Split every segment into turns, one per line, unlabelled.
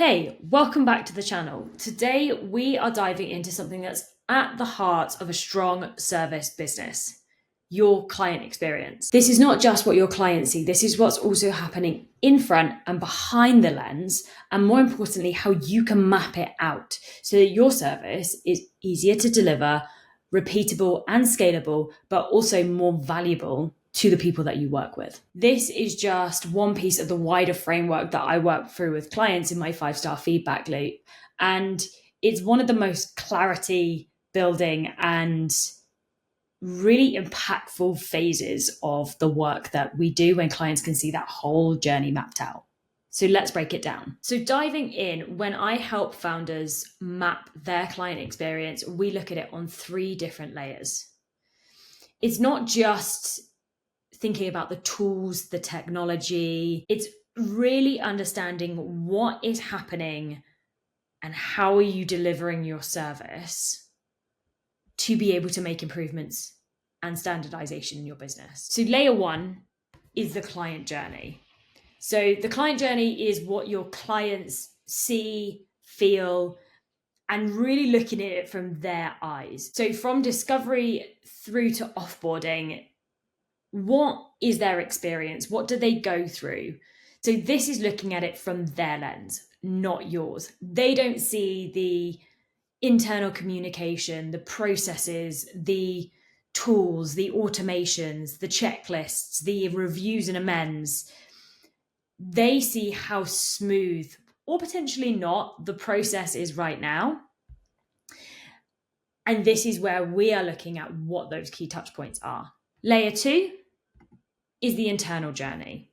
Hey, welcome back to the channel. Today we are diving into something that's at the heart of a strong service business, your client experience. This is not just what your clients see, this is what's also happening in front and behind the lens, and more importantly, how you can map it out so that your service is easier to deliver, repeatable and scalable, but also more valuable to the people that you work with. This is just one piece of the wider framework that I work through with clients in my 5-star feedback loop. And it's one of the most clarity building and really impactful phases of the work that we do when clients can see that whole journey mapped out. So let's break it down. So diving in, when I help founders map their client experience, we look at it on 3 different layers. It's not just thinking about the tools, the technology. It's really understanding what is happening and how are you delivering your service to be able to make improvements and standardization in your business. So layer 1 is the client journey. So the client journey is what your clients see, feel, and really looking at it from their eyes. So from discovery through to offboarding, what is their experience? What do they go through? So this is looking at it from their lens, not yours. They don't see the internal communication, the processes, the tools, the automations, the checklists, the reviews and amends. They see how smooth or potentially not the process is right now. And this is where we are looking at what those key touch points are. Layer 2 is the internal journey.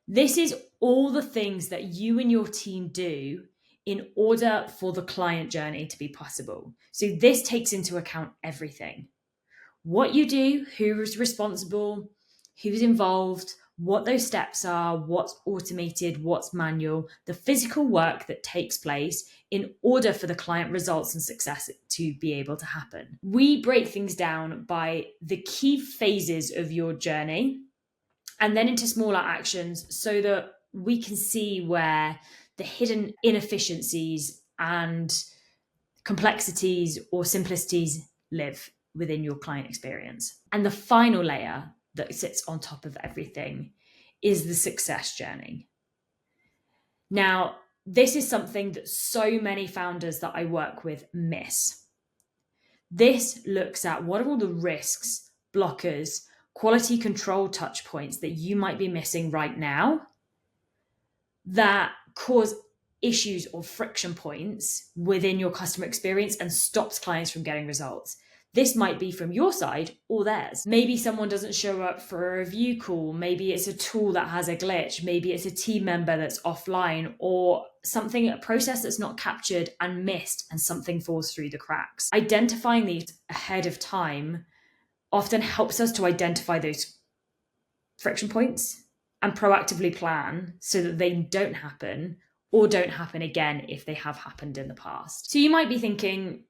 This is all the things that you and your team do in order for the client journey to be possible. So this takes into account everything. What you do, who is responsible, who's involved, what those steps are, what's automated, what's manual, the physical work that takes place in order for the client results and success to be able to happen. We break things down by the key phases of your journey and then into smaller actions so that we can see where the hidden inefficiencies and complexities or simplicities live within your client experience. And the final layer that sits on top of everything is the success journey. Now, this is something that so many founders that I work with miss. This looks at what are all the risks, blockers, quality control touch points that you might be missing right now that cause issues or friction points within your customer experience and stops clients from getting results. This might be from your side or theirs. Maybe someone doesn't show up for a review call. Maybe it's a tool that has a glitch. Maybe it's a team member that's offline or something, a process that's not captured and missed and something falls through the cracks. Identifying these ahead of time often helps us to identify those friction points and proactively plan so that they don't happen or don't happen again if they have happened in the past. So you might be thinking,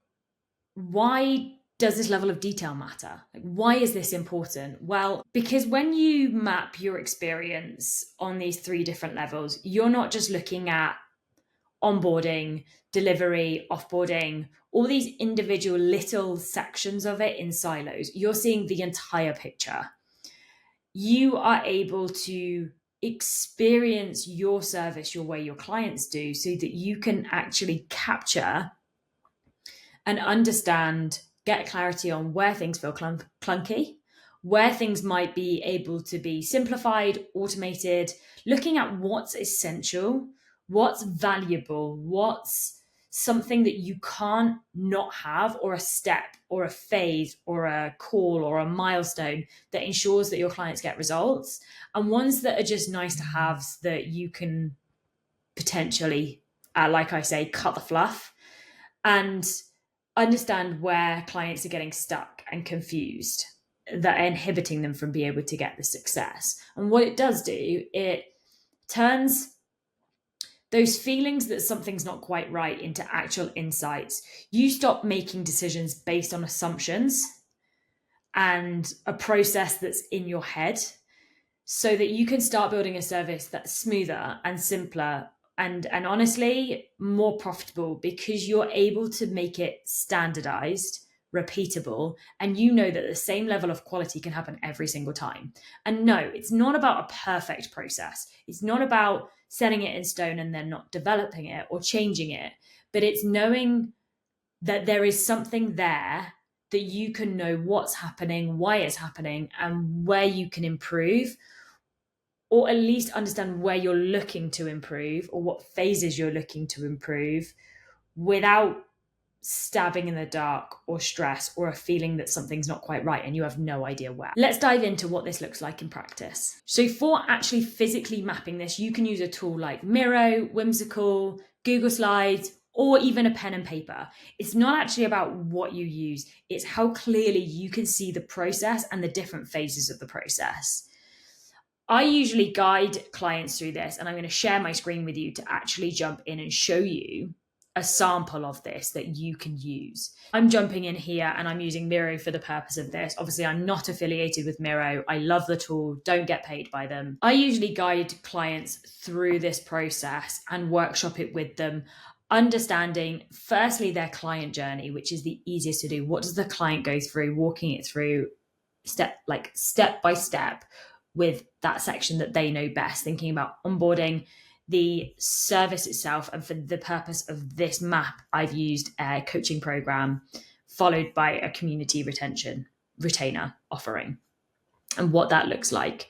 why does this level of detail matter? Like, why is this important? Well, because when you map your experience on these 3 different levels, you're not just looking at onboarding, delivery, offboarding, all these individual little sections of it in silos. You're seeing the entire picture. You are able to experience your service your way your clients do so that you can actually capture and understand, get clarity on where things feel clunky, where things might be able to be simplified, automated, looking at what's essential, what's valuable, what's something that you can't not have, or a step or a phase or a call or a milestone that ensures that your clients get results, and ones that are just nice to have that you can potentially, like I say, cut the fluff and understand where clients are getting stuck and confused that are inhibiting them from being able to get the success. And what it does do, it turns those feelings that something's not quite right into actual insights. You stop making decisions based on assumptions and a process that's in your head so that you can start building a service that's smoother and simpler and honestly more profitable, because you're able to make it standardized, repeatable, and you know that the same level of quality can happen every single time. And no, it's not about a perfect process. It's not about setting it in stone and then not developing it or changing it, but it's knowing that there is something there that you can know what's happening, why it's happening, and where you can improve, or at least understand where you're looking to improve or what phases you're looking to improve, without stabbing in the dark or stress or a feeling that something's not quite right and you have no idea where. Let's dive into what this looks like in practice. So for actually physically mapping this, you can use a tool like Miro, Whimsical, Google Slides, or even a pen and paper. It's not actually about what you use, it's how clearly you can see the process and the different phases of the process. I usually guide clients through this, and I'm going to share my screen with you to actually jump in and show you a sample of this that you can use. I'm jumping in here and I'm using Miro for the purpose of this. Obviously, I'm not affiliated with Miro. I love the tool, don't get paid by them. I usually guide clients through this process and workshop it with them, understanding firstly their client journey, which is the easiest to do. What does the client go through? Walking it through step by step with that section that they know best, thinking about onboarding, the service itself, and for the purpose of this map, I've used a coaching program followed by a community retainer offering, and what that looks like.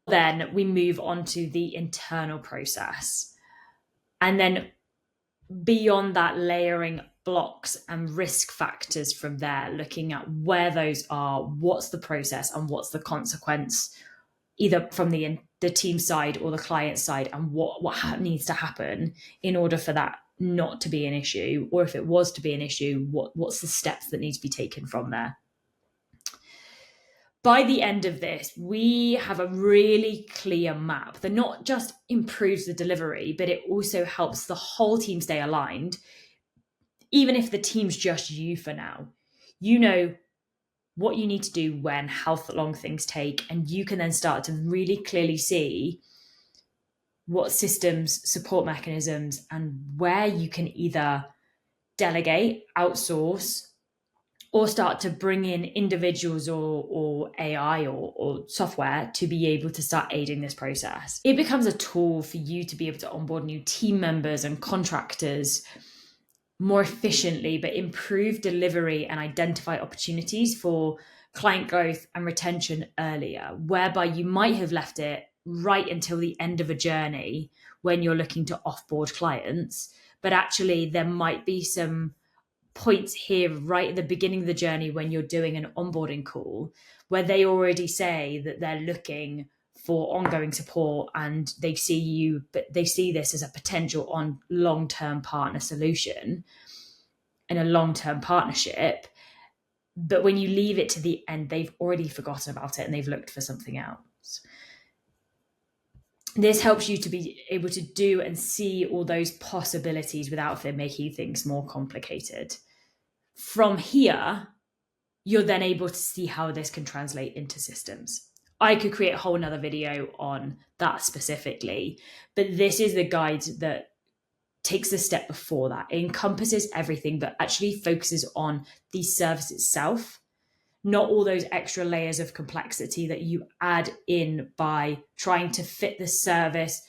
Then we move on to the internal process, and then beyond that, layering blocks and risk factors from there, looking at where those are, what's the process and what's the consequence, either from the team side or the client side, and what needs to happen in order for that not to be an issue, or if it was to be an issue, what's the steps that need to be taken from there. By the end of this, we have a really clear map that not just improves the delivery, but it also helps the whole team stay aligned. Even if the team's just you for now, you know what you need to do when, how long things take, and you can then start to really clearly see what systems, support mechanisms, and where you can either delegate, outsource, or start to bring in individuals or AI or software to be able to start aiding this process. It becomes a tool for you to be able to onboard new team members and contractors more efficiently, but improve delivery and identify opportunities for client growth and retention earlier, whereby you might have left it right until the end of a journey when you're looking to offboard clients. But actually, there might be some points here right at the beginning of the journey when you're doing an onboarding call where they already say that they're looking for ongoing support and they see you, but they see this as a potential on long-term partner solution and a long-term partnership. But when you leave it to the end, they've already forgotten about it and they've looked for something else. This helps you to be able to do and see all those possibilities without making things more complicated. From here, you're then able to see how this can translate into systems. I could create a whole nother video on that specifically, but this is the guide that takes a step before that. It encompasses everything, but actually focuses on the service itself, not all those extra layers of complexity that you add in by trying to fit the service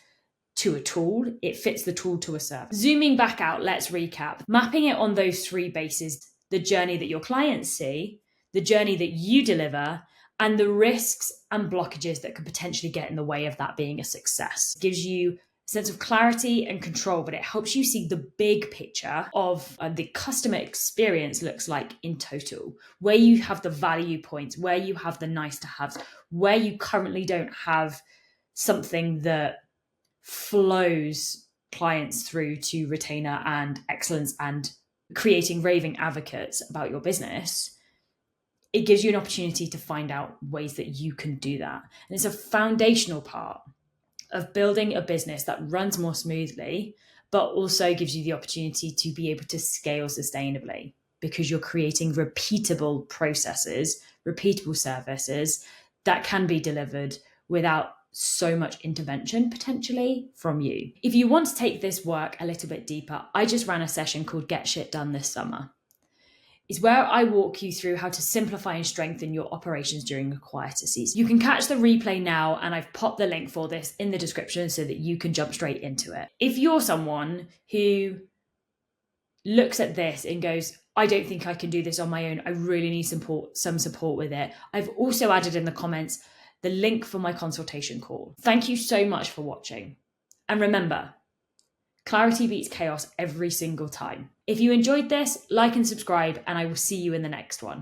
to a tool. It fits the tool to a service. Zooming back out, let's recap. Mapping it on those three bases: the journey that your clients see, the journey that you deliver, and the risks and blockages that could potentially get in the way of that being a success. It gives you a sense of clarity and control, but it helps you see the big picture of the customer experience looks like in total, where you have the value points, where you have the nice to haves, where you currently don't have something that flows clients through to retainer and excellence and creating raving advocates about your business. It gives you an opportunity to find out ways that you can do that. And it's a foundational part of building a business that runs more smoothly, but also gives you the opportunity to be able to scale sustainably, because you're creating repeatable processes, repeatable services that can be delivered without so much intervention potentially from you. If you want to take this work a little bit deeper, I just ran a session called Get Shit Done this summer. It's where I walk you through how to simplify and strengthen your operations during a quieter season. You can catch the replay now, and I've popped the link for this in the description so that you can jump straight into it. If you're someone who looks at this and goes, I don't think I can do this on my own, I really need some support with it, I've also added in the comments the link for my consultation call. Thank you so much for watching. And remember, clarity beats chaos every single time. If you enjoyed this, like and subscribe, and I will see you in the next one.